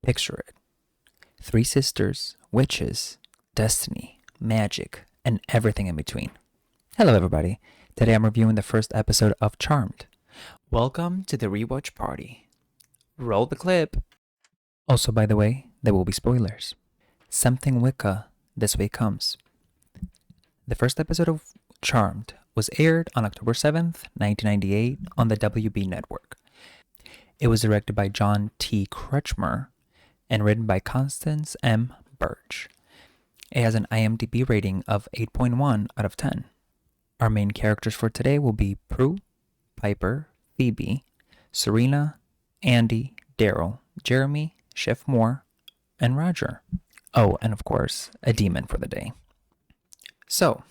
Picture it. Three sisters, witches, destiny, magic, and everything in between. Hello everybody. Today I'm reviewing the first episode of Charmed. Welcome to the Rewatch Party. Roll the clip. Also, by the way, there will be spoilers. Something Wicca this way comes. The first episode of Charmed was aired on October 7th, 1998 on the WB network. It was directed by John T. Kretschmer and written by Constance M. Birch. It has an IMDb rating of 8.1 out of 10. Our main characters for today will be Prue, Piper, Phoebe, Serena, Andy, Daryl, Jeremy, Chef Moore, and Roger. Oh, and of course, a demon for the day. So,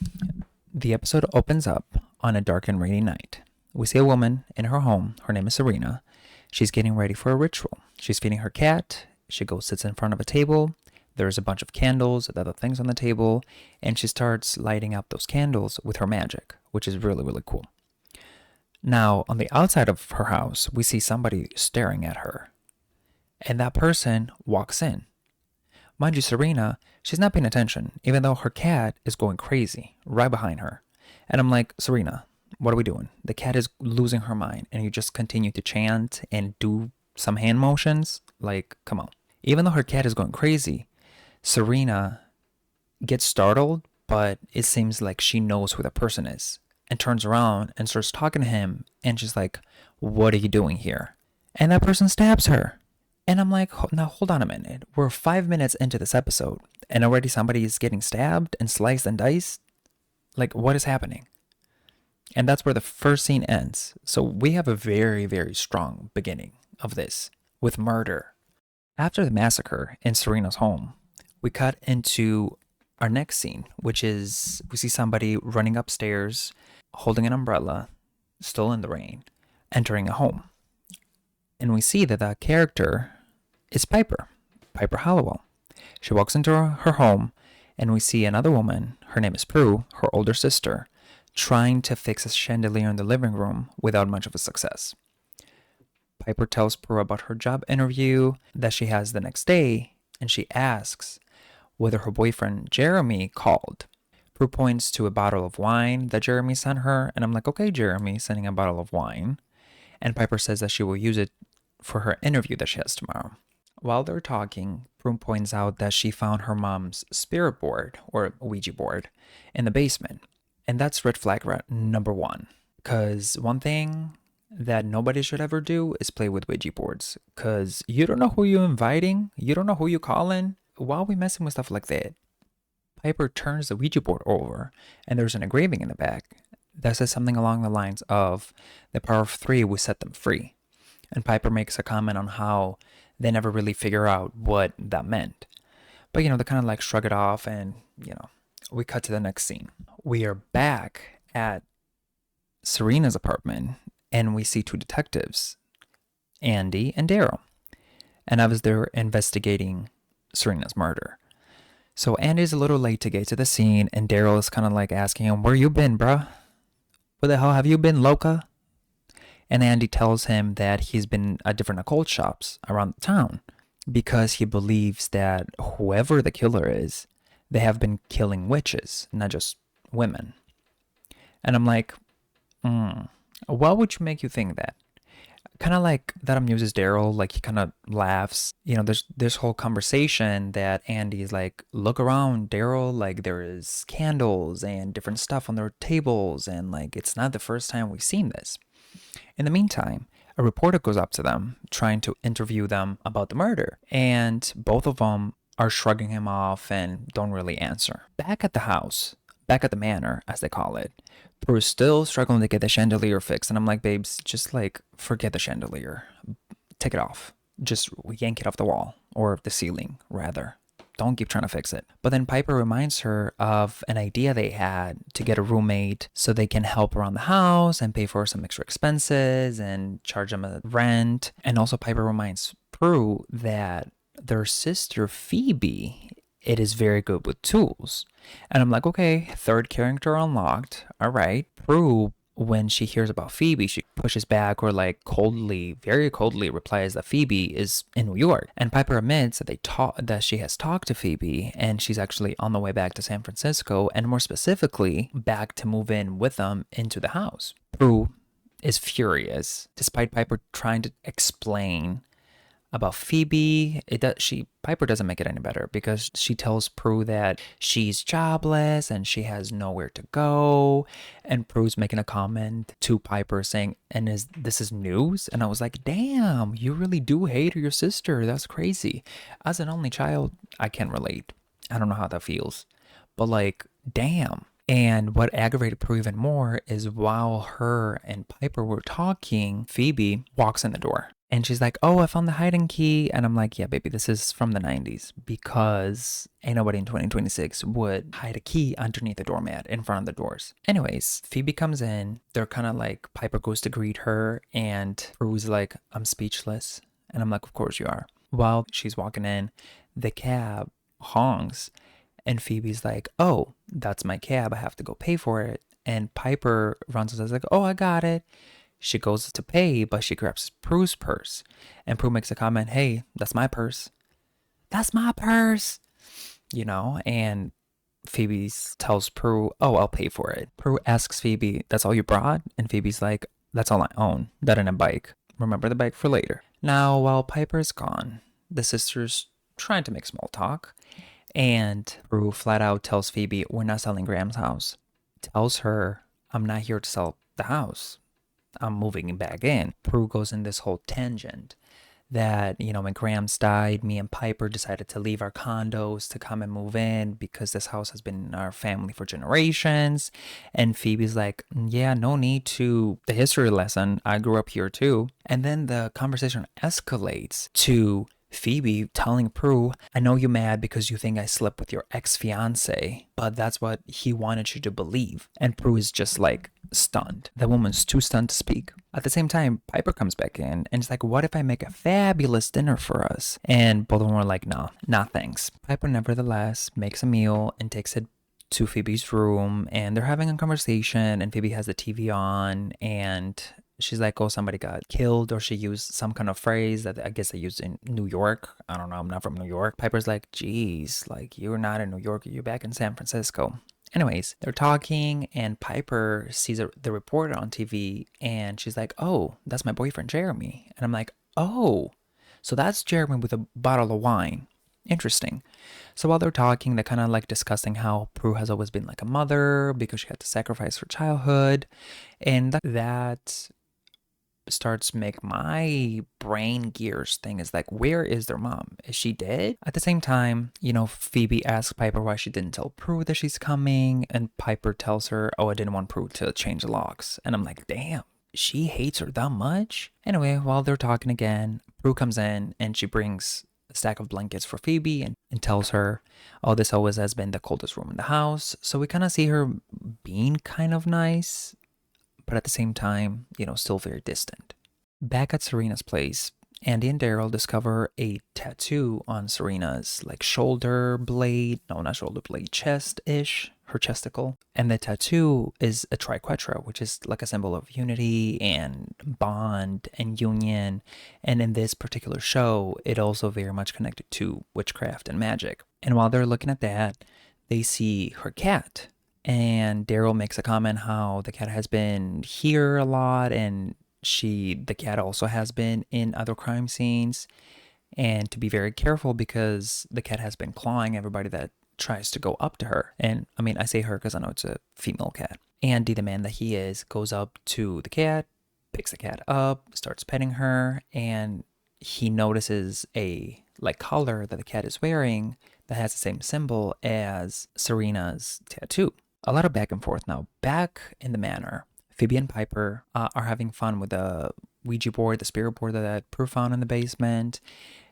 the episode opens up on a dark and rainy night. We see a woman in her home. Her name is Serena. She's getting ready for a ritual. She's feeding her cat. She goes, sits in front of a table. There's a bunch of candles and other things on the table. And she starts lighting up those candles with her magic, which is really, really cool. Now, on the outside of her house, we see somebody staring at her. And that person walks in. Mind you, Serena, she's not paying attention, even though her cat is going crazy right behind her. And I'm like, Serena, what are we doing? The cat is losing her mind, and you just continue to chant and do some hand motions? Like, come on. Even though her cat is going crazy, Serena gets startled, but it seems like she knows who the person is, and turns around and starts talking to him, and she's like, what are you doing here? And that person stabs her. And I'm like, now hold on a minute. We're 5 minutes into this episode, and already somebody is getting stabbed and sliced and diced? Like, what is happening? And that's where the first scene ends. So we have a very, very strong beginning of this with murder. After the massacre in Serena's home, we cut into our next scene, which is we see somebody running upstairs, holding an umbrella, still in the rain, entering a home. And we see that that character is Piper Halliwell. She walks into her home, and we see another woman, her name is Prue, her older sister, trying to fix a chandelier in the living room without much of a success. Piper tells Prue about her job interview that she has the next day, and she asks whether her boyfriend Jeremy called. Prue points to a bottle of wine that Jeremy sent her, and I'm like, okay, Jeremy sending a bottle of wine. And Piper says that she will use it for her interview that she has tomorrow. While they're talking, Prue points out that she found her mom's spirit board, or Ouija board, in the basement. And that's red flag number one. Because one thing that nobody should ever do is play with Ouija boards. Because you don't know who you're inviting. You don't know who you're calling. Why are we messing with stuff like that? Piper turns the Ouija board over, and there's an engraving in the back that says something along the lines of, the power of three will set them free. And Piper makes a comment on how they never really figure out what that meant. But, they kind of like shrug it off, and, we cut to the next scene. We are back at Serena's apartment, and we see two detectives, Andy and Daryl. And as they're investigating Serena's murder. So Andy's a little late to get to the scene, and Daryl is kind of like asking him, where you been, bruh? Where the hell have you been, Loca? And Andy tells him that he's been at different occult shops around the town because he believes that whoever the killer is, they have been killing witches, not just women. And I'm like, what would make you think that? Kind of like that amuses Daryl, like he kind of laughs. There's this whole conversation that Andy is like, look around, Daryl, like there is candles and different stuff on their tables, and like it's not the first time we've seen this. In the meantime, a reporter goes up to them, trying to interview them about the murder, and both of them are shrugging him off and don't really answer. Back at the house, back at the manor, as they call it, Prue's still struggling to get the chandelier fixed, and I'm like, babes, just like forget the chandelier. Take it off. Just yank it off the wall, or the ceiling, rather. Don't keep trying to fix it. But then Piper reminds her of an idea they had to get a roommate so they can help around the house and pay for some extra expenses and charge them a rent. And also Piper reminds Prue that their sister Phoebe, it is very good with tools. And I'm like, okay, third character unlocked. All right. Prue when she hears about Phoebe, she pushes back or like coldly, very coldly replies that Phoebe is in New York. And Piper admits that she has talked to Phoebe and she's actually on the way back to San Francisco, and more specifically, back to move in with them into the house. Prue is furious, despite Piper trying to explain about Phoebe. Piper doesn't make it any better because she tells Prue that she's jobless and she has nowhere to go, and Prue's making a comment to Piper saying, "And this is news?" And I was like, "Damn, you really do hate your sister. That's crazy." As an only child, I can relate. I don't know how that feels, but like, damn. And what aggravated Prue even more is while her and Piper were talking, Phoebe walks in the door. And she's like, "Oh, I found the hiding key." And I'm like, "Yeah, baby, this is from the 90s because ain't nobody in 2026 would hide a key underneath the doormat in front of the doors." Anyways, Phoebe comes in. They're kind of like, Piper goes to greet her and Prue's like, "I'm speechless." And I'm like, "Of course you are." While she's walking in, the cab honks and Phoebe's like, "Oh, that's my cab. I have to go pay for it." And Piper runs and says like, "Oh, I got it." She goes to pay, but she grabs Prue's purse. And Prue makes a comment, "Hey, that's my purse." "That's my purse." And Phoebe tells Prue, "Oh, I'll pay for it." Prue asks Phoebe, "That's all you brought?" And Phoebe's like, "That's all I own. That and a bike. Remember the bike for later." Now, while Piper's gone, the sisters trying to make small talk. And Prue flat out tells Phoebe, "We're not selling Graham's house." Tells her, "I'm not here to sell the house. I'm moving back in." Prue goes in this whole tangent that, when Graham's died, me and Piper decided to leave our condos to come and move in because this house has been in our family for generations. And Phoebe's like, "Yeah, no need to the history lesson. I grew up here too." And then the conversation escalates to Phoebe telling Prue, "I know you're mad because you think I slept with your ex-fiance, but that's what he wanted you to believe." And Prue is just like stunned. The woman's too stunned to speak. At the same time, Piper comes back in and it's like, "What if I make a fabulous dinner for us?" And both of them are like, nah, thanks. Piper nevertheless makes a meal and takes it to Phoebe's room, and they're having a conversation and Phoebe has the TV on and she's like, "Oh, somebody got killed," or she used some kind of phrase that I guess they used in New York. I don't know, I'm not from New York. Piper's like, "Geez, like you're not in New York, you're back in San Francisco." Anyways, they're talking and Piper sees the reporter on TV and she's like, "Oh, that's my boyfriend Jeremy." And I'm like, "Oh, so that's Jeremy with a bottle of wine. Interesting." So while they're talking, they're kind of like discussing how Prue has always been like a mother because she had to sacrifice her childhood. And that starts make my brain gears thing is like, where is their mom? Is she dead? At the same time, Phoebe asks Piper why she didn't tell Prue that she's coming, and Piper tells her, "Oh, I didn't want Prue to change the locks." And I'm like, damn, she hates her that much? Anyway, while they're talking again, Prue comes in and she brings a stack of blankets for Phoebe and tells her, "Oh, this always has been the coldest room in the house." So we kind of see her being kind of nice, but at the same time, still very distant. Back at Serena's place, Andy and Daryl discover a tattoo on Serena's shoulder blade, no, not shoulder blade, chest-ish, her chesticle. And the tattoo is a triquetra, which is like a symbol of unity and bond and union. And in this particular show, it also very much connected to witchcraft and magic. And while they're looking at that, they see her cat. And Daryl makes a comment how the cat has been here a lot, and the cat also has been in other crime scenes, and to be very careful because the cat has been clawing everybody that tries to go up to her. And I mean, I say her because I know it's a female cat. Andy, the man that he is, goes up to the cat, picks the cat up, starts petting her, and he notices a collar that the cat is wearing that has the same symbol as Serena's tattoo. A lot of back and forth now. Back in the manor, Phoebe and Piper are having fun with the Ouija board, the spirit board that Prue found in the basement.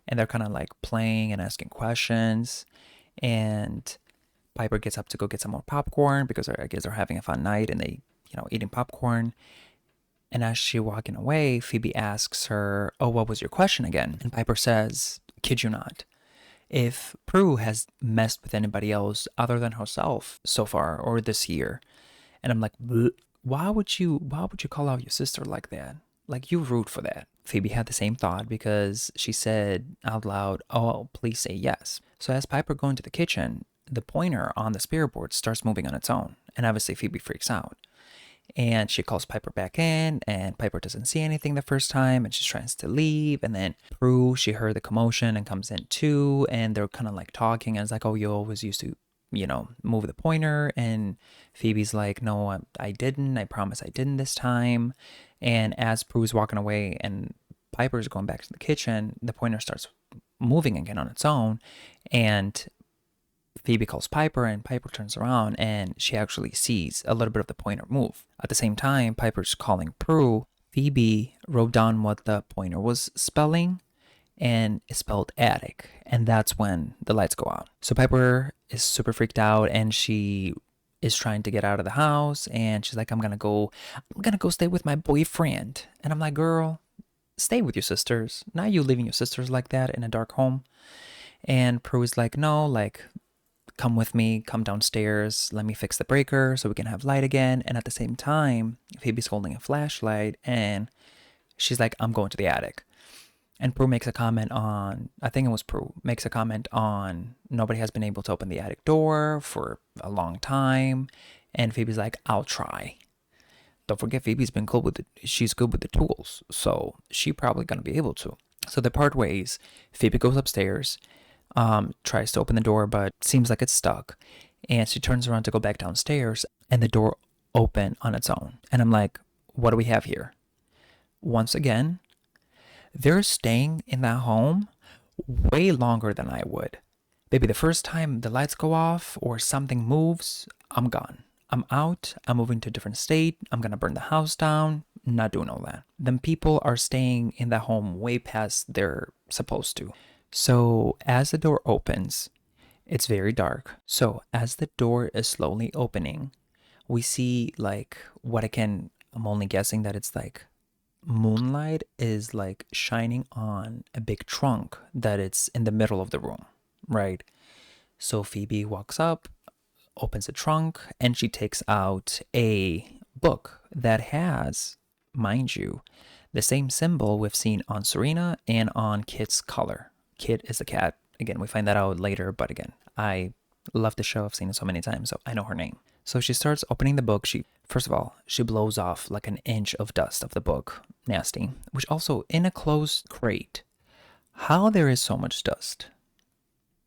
And they're kind of playing and asking questions. And Piper gets up to go get some more popcorn because I guess they're having a fun night and they, eating popcorn. And as she's walking away, Phoebe asks her, "Oh, what was your question again?" And Piper says, "Kid you not, if Prue has messed with anybody else other than herself so far or this year." And I'm like, why would you call out your sister like that? Like, you rude for that. Phoebe had the same thought because she said out loud, "Oh, please say yes." So as Piper go into the kitchen, the pointer on the spirit board starts moving on its own, and obviously Phoebe freaks out. And she calls Piper back in, and Piper doesn't see anything the first time, and she tries to leave. And then Prue, she heard the commotion and comes in too, and they're kind of like talking, and it's like, "Oh, you always used to, move the pointer." And Phoebe's like, "No, I didn't. I promise I didn't this time." And as Prue's walking away and Piper's going back to the kitchen, the pointer starts moving again on its own, and Phoebe calls Piper, and Piper turns around and she actually sees a little bit of the pointer move. At the same time, Piper's calling Prue. Phoebe wrote down what the pointer was spelling, and it spelled attic. And that's when the lights go out. So Piper is super freaked out, and she is trying to get out of the house, and she's like, I'm gonna go stay with my boyfriend. And I'm like, girl, stay with your sisters. Not you leaving your sisters like that in a dark home. And Prue is like, no, like, come with me, come downstairs, let me fix the breaker so we can have light again. And at the same time, Phoebe's holding a flashlight, and she's like, I'm going to the attic. And Prue makes a comment on, I think it was Prue, makes a comment on nobody has been able to open the attic door for a long time. And Phoebe's like, I'll try. Don't forget, Phoebe's been good with she's good with the tools, so she probably gonna be able to. So they part ways. Phoebe goes upstairs, tries to open the door, but seems like it's stuck. And she turns around to go back downstairs, and the door open on its own. And I'm like, what do we have here? Once again, they're staying in that home way longer than I would. Baby, the first time the lights go off or something moves, I'm gone. I'm out. I'm moving to a different state. I'm gonna burn the house down. Not doing all that. Then people are staying in that home way past they're supposed to. So as the door opens, it's very dark. So as the door is slowly opening, we see like I'm only guessing that it's like moonlight is like shining on a big trunk that it's in the middle of the room, right? So Phoebe walks up, opens the trunk, and she takes out a book that has, mind you, the same symbol we've seen on Serena and on Kit's collar. Kit is the cat. Again, we find that out later, but again, I love the show. I've seen it so many times, so I know her name. So she starts opening the book. First of all, she blows off like an inch of dust of the book. Nasty. Which also, in a closed crate, how there is so much dust?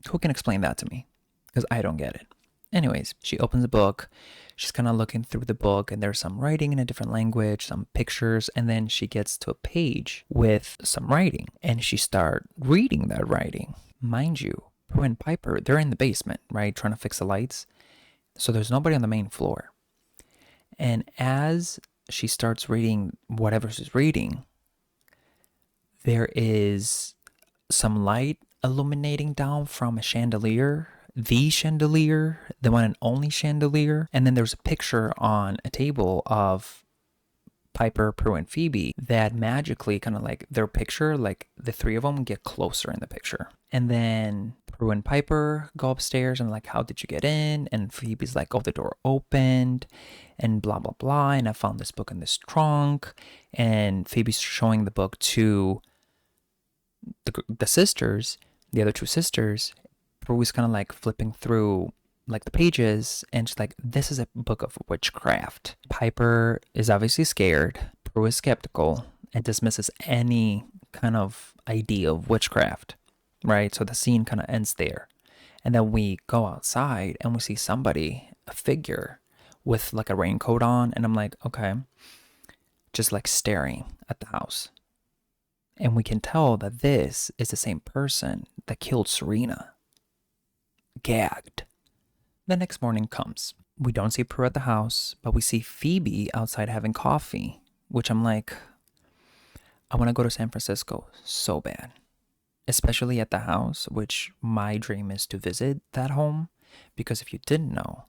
Who can explain that to me? Because I don't get it. Anyways, she opens the book. She's kind of looking through the book, and there's some writing in a different language, some pictures, and then she gets to a page with some writing, and she starts reading that writing. Mind you, Prue and Piper, they're in the basement, right, trying to fix the lights. So there's nobody on the main floor. And as she starts reading whatever she's reading, there is some light illuminating down from a chandelier, the one and only chandelier. And then there's a picture on a table of Piper, Prue, and Phoebe that magically kind of like their picture, like the three of them get closer in the picture. And then Prue and Piper go upstairs and like, how did you get in? And Phoebe's like, oh, the door opened and blah, blah, blah. And I found this book in this trunk. And Phoebe's showing the book to the sisters, the other two sisters. Prue is kind of like flipping through like the pages, and she's like, this is a book of witchcraft. Piper is obviously scared. Prue is skeptical and dismisses any kind of idea of witchcraft, right? So the scene kind of ends there. And then we go outside and we see somebody, a figure with like a raincoat on. And I'm like, okay, just like staring at the house. And we can tell that this is the same person that killed Serena. Gagged. The next morning comes. We don't see Prue at the house, but we see Phoebe outside having coffee, which I'm like, I want to go to San Francisco so bad. Especially at the house, which my dream is to visit that home. Because if you didn't know,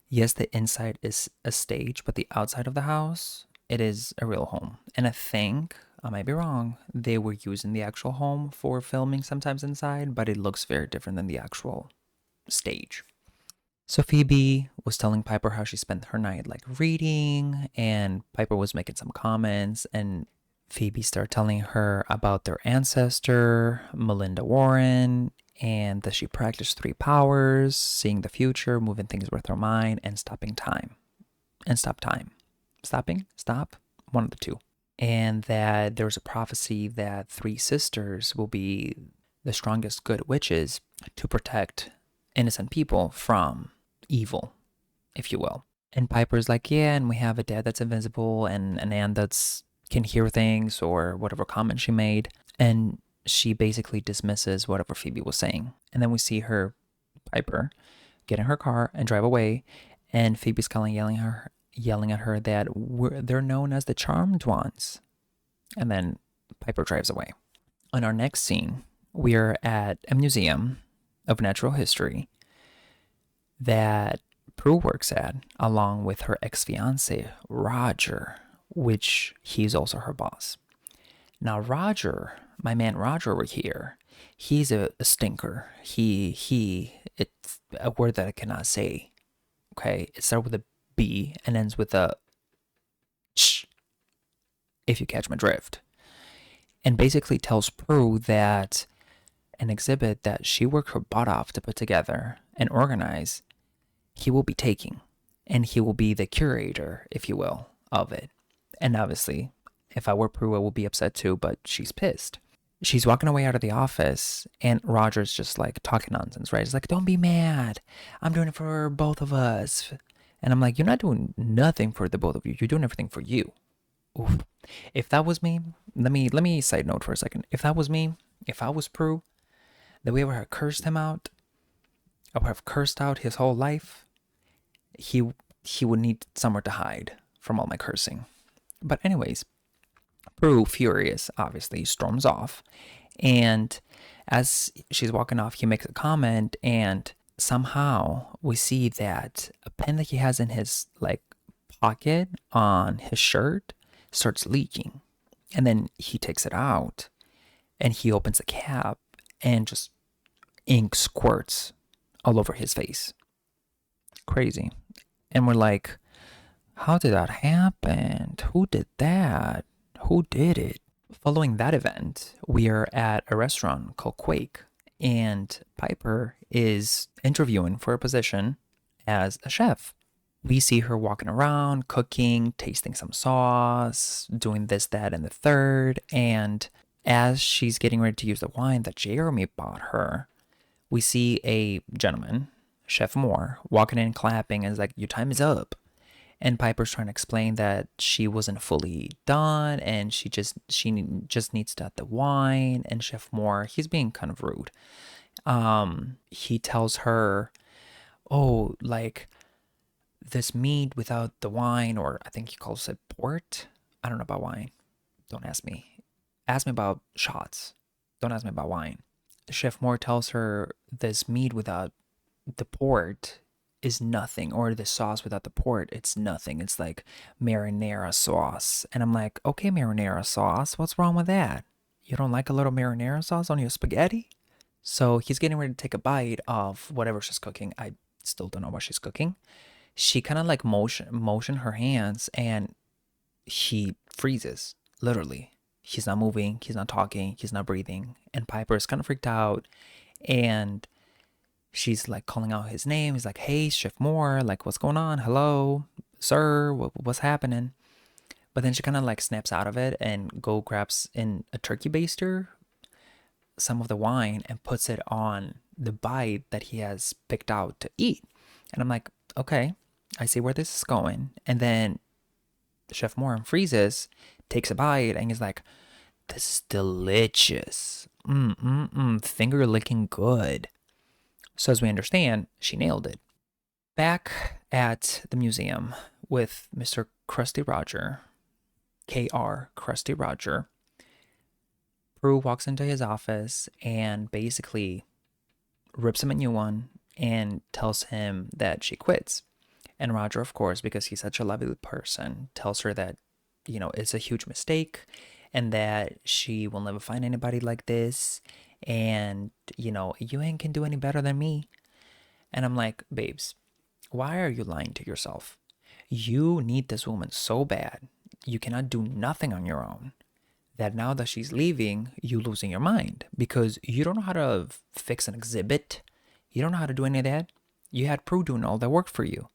yes, the inside is a stage, but the outside of the house, it is a real home. And I think, I might be wrong, they were using the actual home for filming sometimes inside, but it looks very different than the actual stage. So Phoebe was telling Piper how she spent her night like reading, and Piper was making some comments, and Phoebe started telling her about their ancestor, Melinda Warren, and that she practiced three powers: seeing the future, moving things with her mind, and stopping time. And stop time. Stopping? Stop? One of the two. And that there was a prophecy that three sisters will be the strongest good witches to protect innocent people from evil, if you will. And Piper's like, yeah, and we have a dad that's invisible and an aunt that's can hear things or whatever comment she made. And she basically dismisses whatever Phoebe was saying. And then we see her, Piper, get in her car and drive away. And Phoebe's calling, yelling at her that they're known as the Charmed Ones. And then Piper drives away. On our next scene, we are at a museum of natural history that Prue works at, along with her ex-fiance, Roger, which he's also her boss. Now, Roger, my man Roger over here, he's a stinker. It's a word that I cannot say. Okay, it starts with a B and ends with a sh, if you catch my drift. And basically tells Prue that an exhibit that she worked her butt off to put together and organize, he will be taking. And he will be the curator, if you will, of it. And obviously, if I were Prue, I would be upset too, but she's pissed. She's walking away out of the office, and Roger's just like talking nonsense, right? He's like, don't be mad. I'm doing it for both of us. And I'm like, you're not doing nothing for the both of you. You're doing everything for you. Oof. If that was me, let me side note for a second. If that was me, if I was Prue, the way I would have cursed him out, I would have cursed out his whole life. He would need somewhere to hide from all my cursing. But anyways, Prue, furious, obviously, storms off. And as she's walking off, he makes a comment, and somehow we see that a pen that he has in his like pocket on his shirt starts leaking. And then he takes it out and he opens the cap and just ink squirts all over his face. Crazy. And we're like, how did that happen? Who did that? Who did it? Following that event, we are at a restaurant called Quake, and Piper is interviewing for a position as a chef. We see her walking around, cooking, tasting some sauce, doing this, that, and the third. And as she's getting ready to use the wine that Jeremy bought her, we see a gentleman, Chef Moore, walking in, clapping, and is like, your time is up. And Piper's trying to explain that she wasn't fully done and she just needs to add the wine. And Chef Moore, he's being kind of rude. He tells her, oh, like this mead without the wine, or I think he calls it port. I don't know about wine. Don't ask me. Ask me about shots. Don't ask me about wine. Chef Moore tells her this mead without the port is nothing, or the sauce without the port, it's nothing. It's like marinara sauce. And I'm like, okay, marinara sauce, what's wrong with that? You don't like a little marinara sauce on your spaghetti? So he's getting ready to take a bite of whatever she's cooking. I still don't know what she's cooking. She kind of like motion her hands, and he freezes, literally. He's not moving, he's not talking, he's not breathing. And Piper is kind of freaked out, and she's like calling out his name. He's like, hey, Chef Moore, like, what's going on? Hello, sir, what's happening? But then she kind of like snaps out of it and grabs in a turkey baster some of the wine and puts it on the bite that he has picked out to eat. And I'm like, okay, I see where this is going. And then Chef Moore freezes, takes a bite, and he's like, this is delicious. Finger licking good. So as we understand, she nailed it. Back at the museum with Mr. Krusty Roger, K.R. Krusty Roger, Prue walks into his office and basically rips him a new one and tells him that she quits. And Roger, of course, because he's such a lovely person, tells her that, it's a huge mistake and that she will never find anybody like this. And, you ain't can do any better than me. And I'm like, babes, Why are you lying to yourself? You need this woman so bad. You cannot do nothing on your own. That now that she's leaving, you losing your mind because you don't know how to fix an exhibit. You don't know how to do any of that. You had Prue doing all that work for you.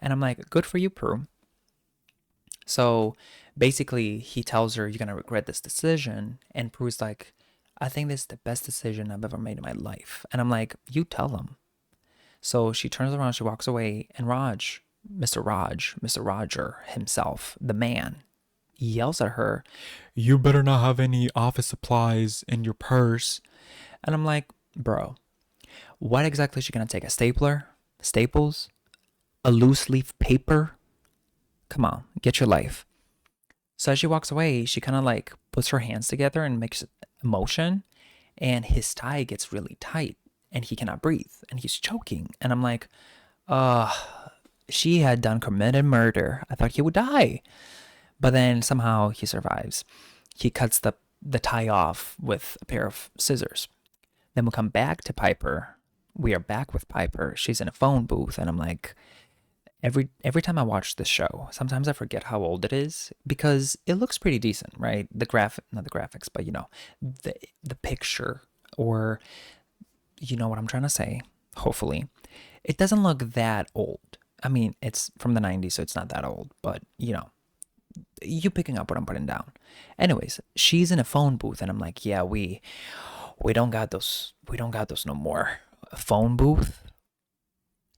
And I'm like, good for you, Prue. So basically, he tells her, you're going to regret this decision. And Prue's like, I think this is the best decision I've ever made in my life. And I'm like, you tell him. So she turns around, she walks away, and Mr. Roger himself, the man, yells at her, you better not have any office supplies in your purse. And I'm like, bro, what exactly is she going to take? A stapler? Staples? A loose leaf paper? Come on, get your life. So as she walks away, she kind of like puts her hands together and makes a motion, and his tie gets really tight and he cannot breathe and he's choking. And I'm like, she had committed murder. I thought he would die. But then somehow he survives. He cuts the tie off with a pair of scissors. Then we come back to Piper. We are back with Piper. She's in a phone booth, and I'm like, every time I watch this show, sometimes I forget how old it is because it looks pretty decent, right? Not the graphics, but the picture, or you know what I'm trying to say. Hopefully, it doesn't look that old. I mean, it's from the 90s, so it's not that old, but you picking up what I'm putting down. Anyways, she's in a phone booth, and I'm like, yeah, we don't got those no more. A phone booth.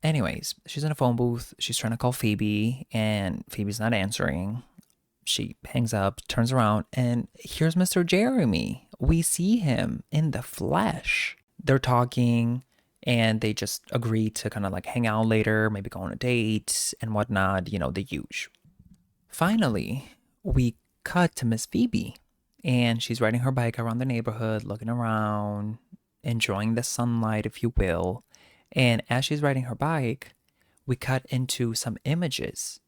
Anyways, she's in a phone booth. She's trying to call Phoebe, and Phoebe's not answering. She hangs up, turns around, and here's Mr. Jeremy. We see him in the flesh. They're talking, and they just agree to kind of like hang out later, maybe go on a date and whatnot, the huge. Finally, we cut to Miss Phoebe, and she's riding her bike around the neighborhood, looking around, enjoying the sunlight, if you will. And as she's riding her bike, we cut into some images,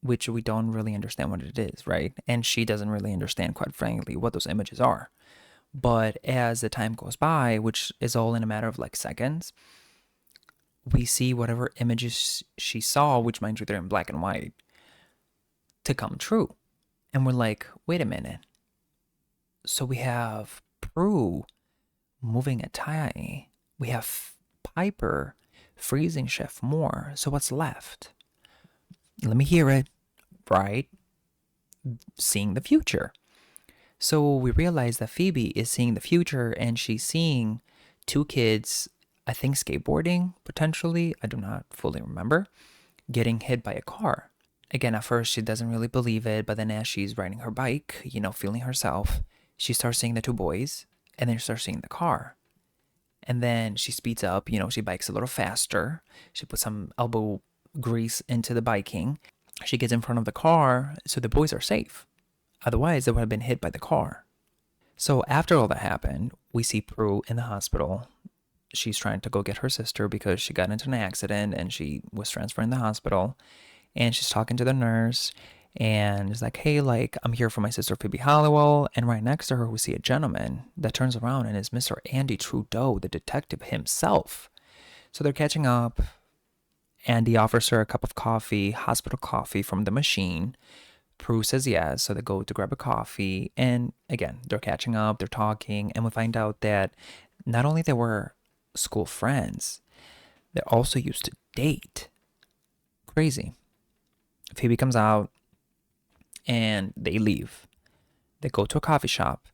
which we don't really understand what it is, right? And she doesn't really understand, quite frankly, what those images are. But as the time goes by, which is all in a matter of like seconds, we see whatever images she saw, which mind you, they're in black and white, to come true. And we're like, wait a minute. So we have Prue moving a tie. We have Piper freezing Chef Moore. So what's left? Let me hear it. Right? Seeing the future. So we realize that Phoebe is seeing the future, and she's seeing two kids, I think skateboarding, potentially, I do not fully remember, getting hit by a car. Again, at first she doesn't really believe it, but then as she's riding her bike, feeling herself, she starts seeing the two boys, and then she starts seeing the car. And then she speeds up, she bikes a little faster. She puts some elbow grease into the biking. She gets in front of the car, so the boys are safe. Otherwise, they would have been hit by the car. So after all that happened, we see Prue in the hospital. She's trying to go get her sister because she got into an accident and she was transferred in the hospital. And she's talking to the nurse, and it's like, hey, like, I'm here for my sister Phoebe Halliwell. And right next to her, we see a gentleman that turns around and is Mr. Andy Trudeau, the detective himself. So they're catching up. Andy offers her a cup of coffee, hospital coffee from the machine. Prue says yes, so they go to grab a coffee. And again, they're catching up, they're talking, and we find out that not only they were school friends, they also used to date. Crazy. Phoebe comes out, and they leave. They go to a coffee shop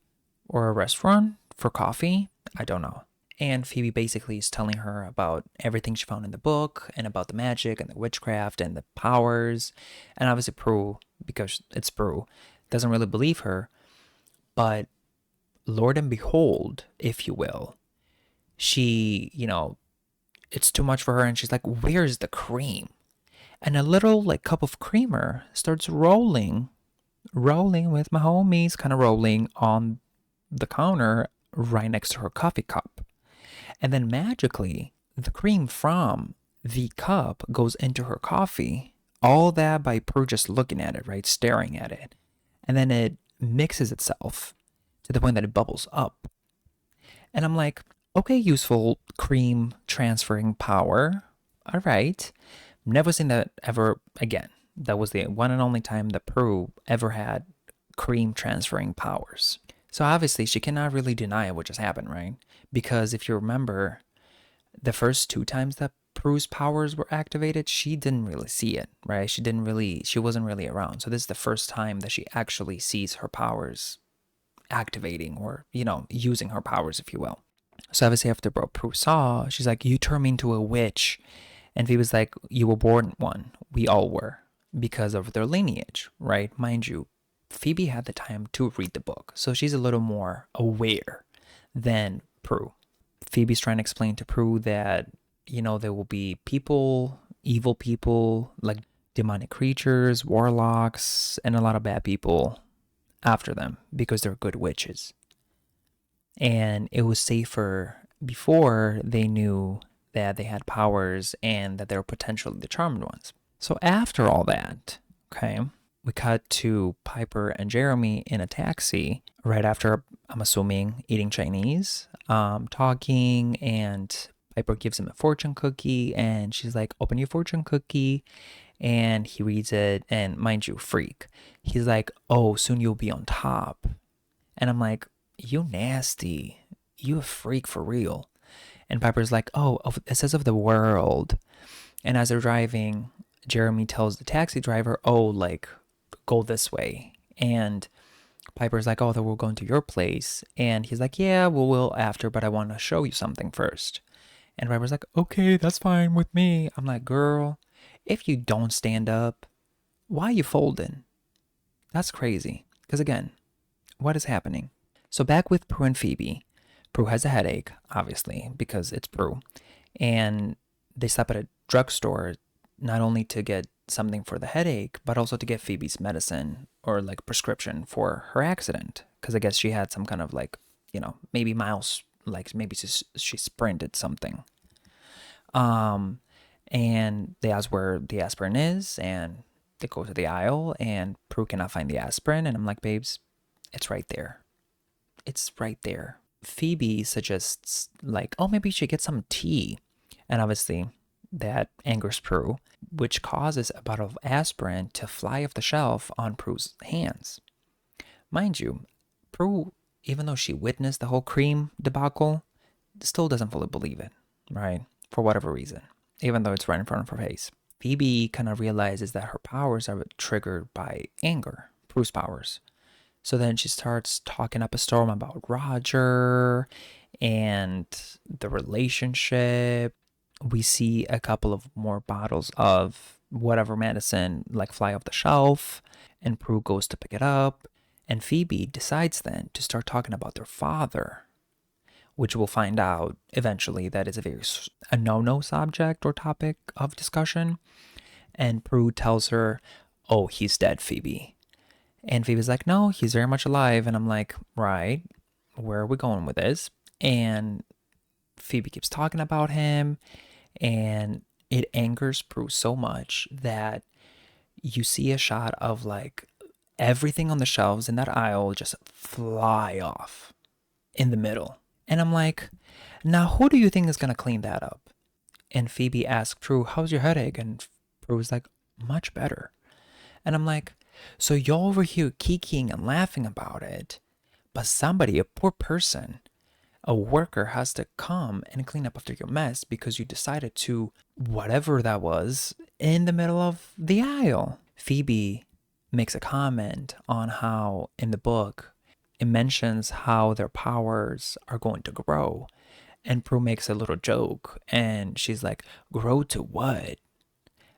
or a restaurant for coffee. I don't know. And Phoebe basically is telling her about everything she found in the book and about the magic and the witchcraft and the powers. And obviously Prue, because it's Prue, doesn't really believe her. But Lord and behold, if you will, she, it's too much for her. And she's like, where's the cream? And a little like cup of creamer starts rolling with my homies, kind of rolling on the counter right next to her coffee cup. And then magically, the cream from the cup goes into her coffee. All that by Prue just looking at it, right? Staring at it. And then it mixes itself to the point that it bubbles up. And I'm like, okay, useful cream transferring power. All right. Never seen that ever again. That was the one and only time that Prue ever had cream transferring powers. So obviously she cannot really deny what just happened, right? Because if you remember, the first two times that Prue's powers were activated, she didn't really see it, right? She wasn't really around. So this is the first time that she actually sees her powers activating or, using her powers, if you will. So obviously after bro Prue saw, she's like, you turned me into a witch. And Phoebe's like, you were born one. We all were. Because of their lineage, right? Mind you, Phoebe had the time to read the book. So she's a little more aware than Prue. Phoebe's trying to explain to Prue that, there will be people, evil people, like demonic creatures, warlocks, and a lot of bad people after them because they're good witches. And it was safer before they knew that they had powers and that they were potentially the charmed ones. So after all that, okay, we cut to Piper and Jeremy in a taxi right after, I'm assuming, eating Chinese, talking, and Piper gives him a fortune cookie, and she's like, open your fortune cookie, and he reads it, and mind you, freak. He's like, oh, soon you'll be on top. And I'm like, you nasty. You a freak for real. And Piper's like, oh, it says of the world. And as they're driving, Jeremy tells the taxi driver, oh, like, go this way. And Piper's like, oh, then we're going to your place. And he's like, yeah, we'll after, but I want to show you something first. And Piper's like, okay, that's fine with me. I'm like, girl, if you don't stand up, why are you folding? That's crazy. Because again, what is happening? So back with Prue and Phoebe. Prue has a headache, obviously, because it's Prue. And they stop at a drugstore not only to get something for the headache, but also to get Phoebe's medicine or like prescription for her accident. Because I guess she had some kind of like, maybe miles, like maybe she sprinted something. And they ask where the aspirin is, and they go to the aisle, and Prue cannot find the aspirin. And I'm like, babes, it's right there. It's right there. Phoebe suggests like, oh, maybe you should get some tea. And obviously that angers Prue, which causes a bottle of aspirin to fly off the shelf on Prue's hands. Mind you, Prue, even though she witnessed the whole cream debacle, still doesn't fully believe it, right? For whatever reason, even though it's right in front of her face. Phoebe kind of realizes that her powers are triggered by anger, Prue's powers. So then she starts talking up a storm about Roger and the relationship. We see a couple of more bottles of whatever medicine like fly off the shelf, and Prue goes to pick it up. And Phoebe decides then to start talking about their father, which we'll find out eventually that is a no-no subject or topic of discussion. And Prue tells her, oh, he's dead, Phoebe. And Phoebe's like, no, he's very much alive. And I'm like, right, where are we going with this? And Phoebe keeps talking about him, and it angers Prue so much that you see a shot of like everything on the shelves in that aisle just fly off in the middle. And I'm like, now who do you think is going to clean that up? And Phoebe asks Prue, how's your headache? And Prue was like, much better. And I'm like, so you're over here kikiing and laughing about it, but somebody, a poor person, a worker has to come and clean up after your mess because you decided to, whatever that was, in the middle of the aisle. Phoebe makes a comment on how in the book it mentions how their powers are going to grow. And Prue makes a little joke and she's like, grow to what?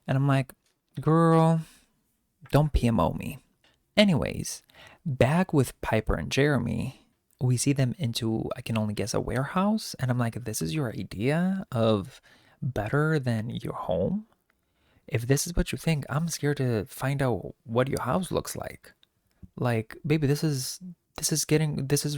And I'm like, girl, don't PMO me. Anyways, back with Piper and Jeremy, we see them into, I can only guess, a warehouse. And I'm like, this is your idea of better than your home? If this is what you think, I'm scared to find out what your house looks like. Like, baby, this is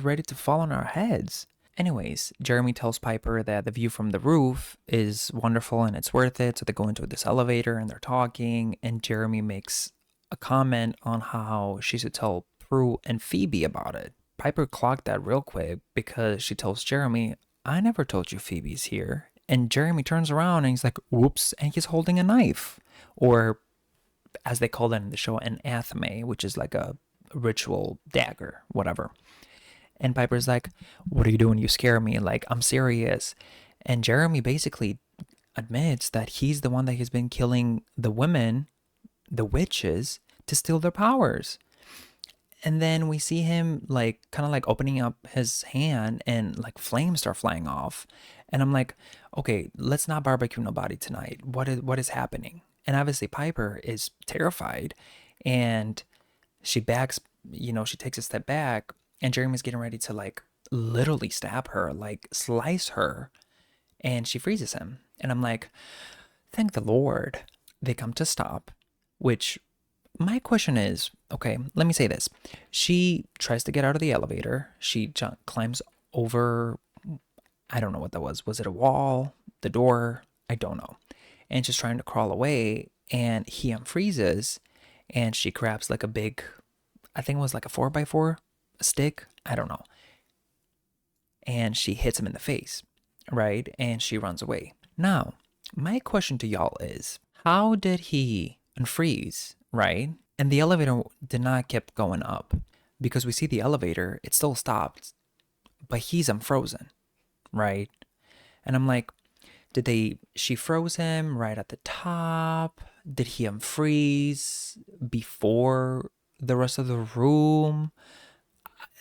ready to fall on our heads. Anyways, Jeremy tells Piper that the view from the roof is wonderful and it's worth it. So they go into this elevator and they're talking, and Jeremy makes a comment on how she should tell Prue and Phoebe about it. Piper clocked that real quick because she tells Jeremy, I never told you Phoebe's here. And Jeremy turns around and he's like, whoops, and he's holding a knife. or as they call it in the show, an athame, which is like a ritual dagger, whatever. And Piper's like, "What are you doing? You scare me. Like, I'm serious." And Jeremy basically admits that he's the one that has been killing the women, the witches, to steal their powers. And then we see him like kind of like opening up his hand and like flames start flying off. And I'm like, okay, let's not barbecue nobody tonight. What is happening? And obviously Piper is terrified and she backs, she takes a step back and Jeremy's getting ready to like literally stab her, like slice her, and she freezes him. And I'm like, thank the Lord. They come to stop, which my question is, okay, let me say this. She tries to get out of the elevator. She climbs over, I don't know what that was. Was it a wall? The door? I don't know. And she's trying to crawl away, and he unfreezes, and she grabs like a big, I think it was like a 4x4 stick. I don't know. And she hits him in the face, right? And she runs away. Now, my question to y'all is, how did he unfreeze, right? And the elevator did not keep going up because we see the elevator, it still stopped, but he's unfrozen, right? And I'm like, she froze him right at the top? Did he unfreeze before the rest of the room?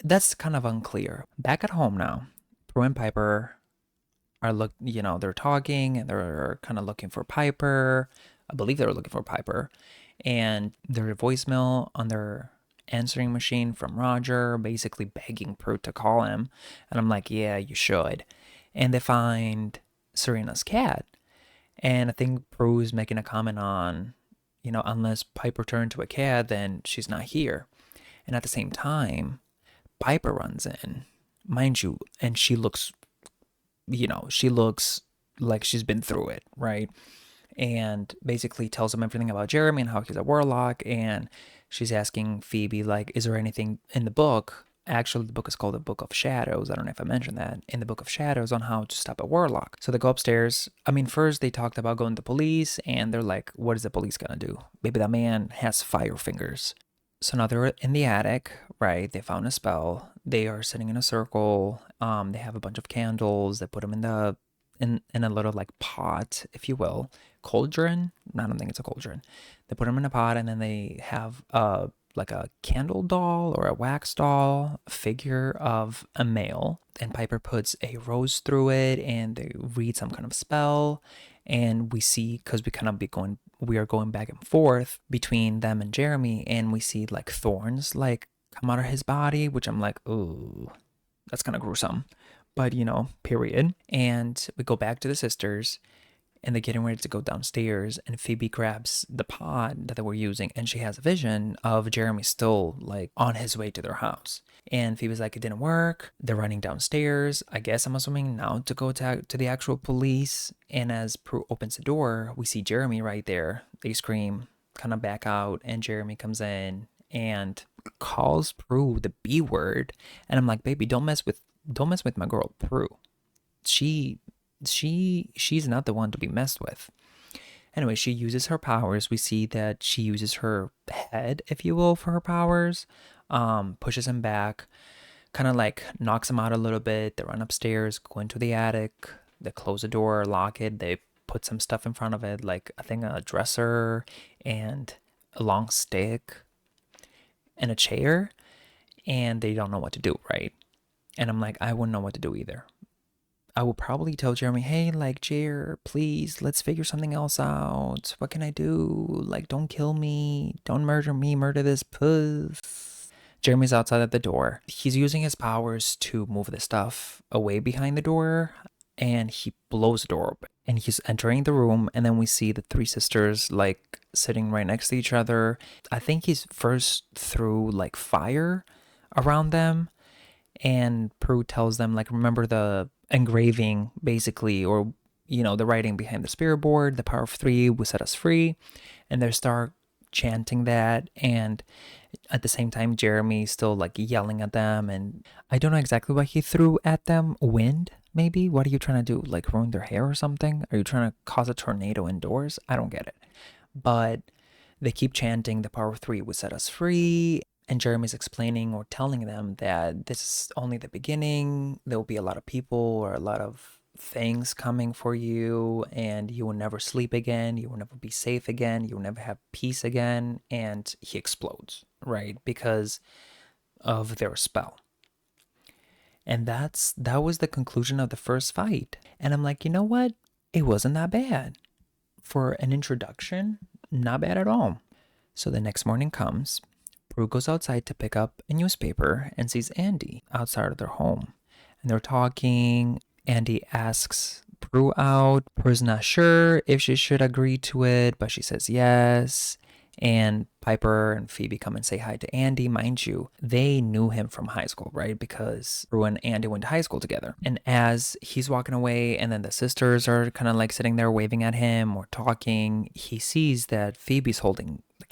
That's kind of unclear. Back at home now, Prue and Piper they're talking and they're kind of looking for Piper. I believe they were looking for Piper. And there's a voicemail on their answering machine from Roger, basically begging Prue to call him. And I'm like, yeah, you should. And they find Serena's cat. And I think Prue's making a comment on, unless Piper turned to a cat, then she's not here. And at the same time, Piper runs in, mind you, and she looks like she's been through it, right? And basically tells him everything about Jeremy and how he's a warlock. And she's asking Phoebe, like, is there anything in the book? Actually, the book is called The Book of Shadows. I don't know if I mentioned that. In the Book of Shadows on how to stop a warlock. So they go upstairs. I mean, first they talked about going to police, and they're like, what is the police gonna do? Maybe that man has fire fingers. So now they're in the attic, right? They found a spell. They are sitting in a circle. They have a bunch of candles. They put them in a little like pot, if you will, cauldron. I don't think it's a cauldron. They put them in a pot, and then they have like a candle doll or a wax doll figure of a male. And Piper puts a rose through it, and they read some kind of spell. And we see, because we are going back and forth between them and Jeremy, and we see like thorns like come out of his body, which I'm like, ooh, that's kind of gruesome. But period. And we go back to the sisters, and they're getting ready to go downstairs, and Phoebe grabs the pod that they were using, and she has a vision of Jeremy still like on his way to their house. And Phoebe's like, it didn't work. They're running downstairs. I guess I'm assuming now to go to the actual police. And as Prue opens the door, we see Jeremy right there. They scream, kind of back out, and Jeremy comes in and calls Prue the B word. And I'm like, baby, don't mess with my girl Prue. She's not the one to be messed with. Anyway, she uses her powers. We see that she uses her head, if you will, for her powers. Pushes him back, kind of like knocks him out a little bit. They run upstairs, go into the attic. They close the door, lock it. They put some stuff in front of it, like I think a dresser and a long stick and a chair. And they don't know what to do, right? And I'm like, I wouldn't know what to do either. I will probably tell Jeremy, hey, like, Jer, please, let's figure something else out. What can I do? Like, don't kill me. Don't murder me. Murder this puss. Jeremy's outside at the door. He's using his powers to move the stuff away behind the door, and he blows the door open. And he's entering the room, and then we see the three sisters, like, sitting right next to each other. I think he's first threw, like, fire around them, and Prue tells them, like, remember the engraving, basically, or the writing behind the spirit board, the power of 3 will set us free. And they start chanting that, and at the same time Jeremy's still like yelling at them, and I don't know exactly what he threw at them. Wind, maybe? What are you trying to do? Like ruin their hair or something? Are you trying to cause a tornado indoors? I don't get it. But they keep chanting the power of three would set us free. And Jeremy's explaining or telling them that this is only the beginning. There will be a lot of people or a lot of things coming for you, and you will never sleep again. You will never be safe again. You will never have peace again. And he explodes, right? Because of their spell. And that was the conclusion of the first fight. And I'm like, you know what? It wasn't that bad. For an introduction, not bad at all. So the next morning comes. Prue goes outside to pick up a newspaper and sees Andy outside of their home. And they're talking. Andy asks Prue out. Prue's not sure if she should agree to it, but she says yes. And Piper and Phoebe come and say hi to Andy. Mind you, they knew him from high school, right? Because Prue and Andy went to high school together. And as he's walking away, and then the sisters are kind of like sitting there waving at him or talking, he sees that Phoebe's holding the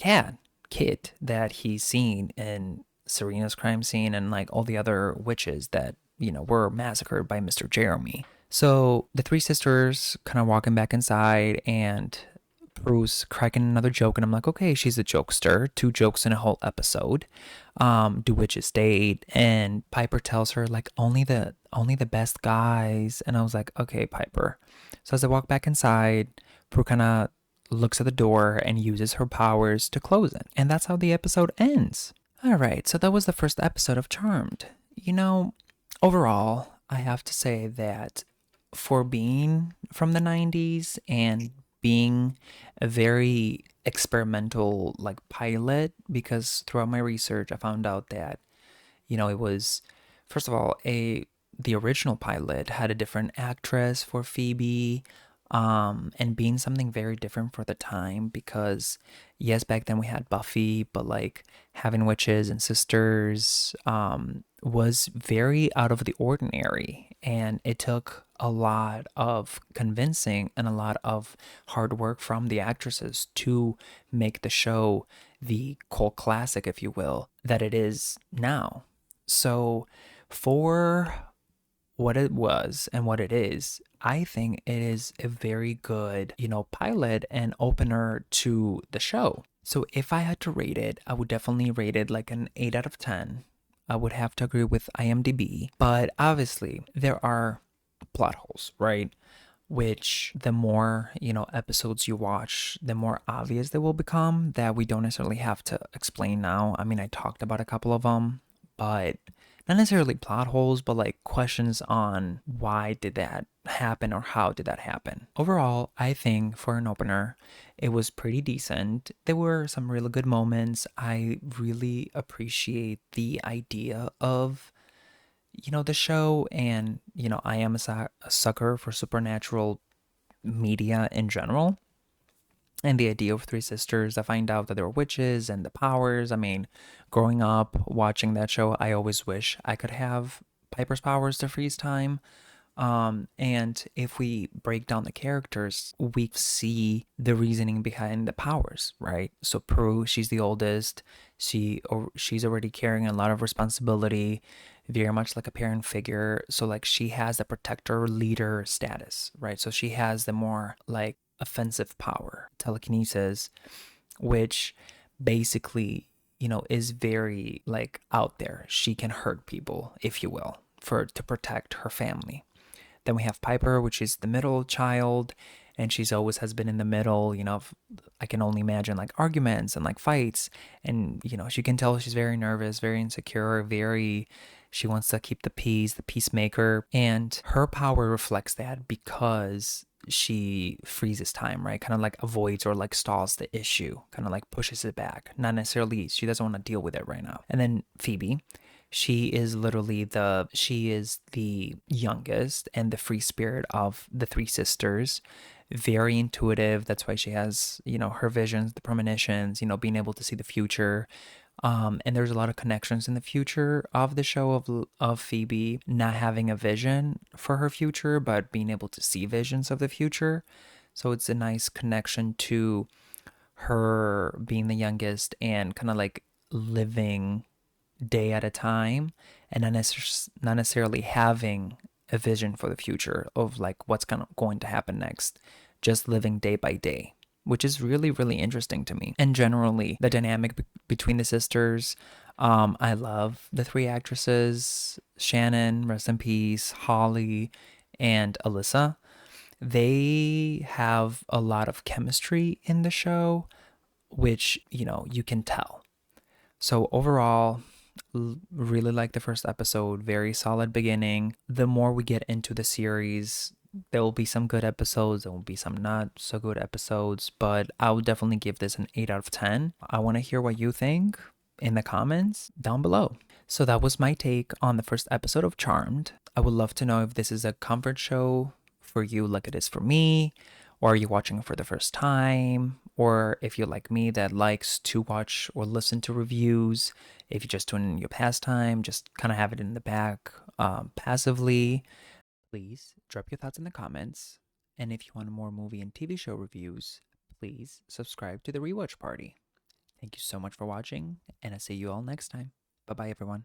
kid that he's seen in Serena's crime scene and like all the other witches that, were massacred by Mr. Jeremy. So the three sisters kind of walking back inside, and Prue's cracking another joke, and I'm like, okay, she's a jokester. 2 jokes in a whole episode. Do witches date? And Piper tells her like only the best guys. And I was like, okay, Piper. So as I walk back inside, Prue kind of looks at the door and uses her powers to close it. And that's how the episode ends. All right, so that was the first episode of Charmed. Overall, I have to say that for being from the 90s and being a very experimental like pilot, because throughout my research I found out that it was, first of all, the original pilot had a different actress for Phoebe, and being something very different for the time, because yes, back then we had Buffy, but like having witches and sisters was very out of the ordinary, and it took a lot of convincing and a lot of hard work from the actresses to make the show the cult classic, if you will, that it is now. So for what it was and what it is, I think it is a very good, pilot and opener to the show. So if I had to rate it, I would definitely rate it like an 8 out of 10. I would have to agree with IMDb, but obviously there are plot holes, right? Which the more, episodes you watch, the more obvious they will become, that we don't necessarily have to explain now. I mean, I talked about a couple of them, but not necessarily plot holes, but like questions on why did that happen or how did that happen. Overall, I think for an opener, it was pretty decent. There were some really good moments. I really appreciate the idea of, the show, and, I am a sucker for supernatural media in general. And the idea of 3 sisters, I find out that they were witches and the powers. I mean, growing up watching that show, I always wish I could have Piper's powers to freeze time. And if we break down the characters, we see the reasoning behind the powers, right? So Prue, she's the oldest. She's already carrying a lot of responsibility, very much like a parent figure. So like she has the protector leader status, right? So she has the more like offensive power, telekinesis, which basically, is very like out there. She can hurt people, if you will, to protect her family. Then we have Piper, which is the middle child, and she's always has been in the middle, I can only imagine like arguments and like fights. And, she can tell she's very nervous, very insecure, she wants to keep the peace, the peacemaker. And her power reflects that because she freezes time, right? Kind of like avoids or like stalls the issue, kind of like pushes it back. Not necessarily, she doesn't want to deal with it right now. And then Phoebe, she is the youngest and the free spirit of the 3 sisters. Very intuitive. That's why she has, her visions, the premonitions, being able to see the future. And there's a lot of connections in the future of the show of Phoebe not having a vision for her future, but being able to see visions of the future. So it's a nice connection to her being the youngest and kind of like living day at a time, and not necessarily having a vision for the future of like what's going to happen next, just living day by day. which is really, really interesting to me. And generally, the dynamic between the sisters. I love the three actresses, Shannon, rest in peace, Holly, and Alyssa. They have a lot of chemistry in the show, which, you can tell. So overall, really like the first episode, very solid beginning. The more we get into the series, there will be some good episodes, there will be some not so good episodes, but I would definitely give this an 8 out of 10. I want to hear what you think in the comments down below. So that was my take on the first episode of Charmed. I would love to know if this is a comfort show for you like it is for me, or are you watching it for the first time, or if you're like me that likes to watch or listen to reviews, if you're just doing it in your pastime, just kind of have it in the back passively. Please drop your thoughts in the comments. And if you want more movie and TV show reviews, please subscribe to the Rewatch Party. Thank you so much for watching, and I'll see you all next time. Bye bye, everyone.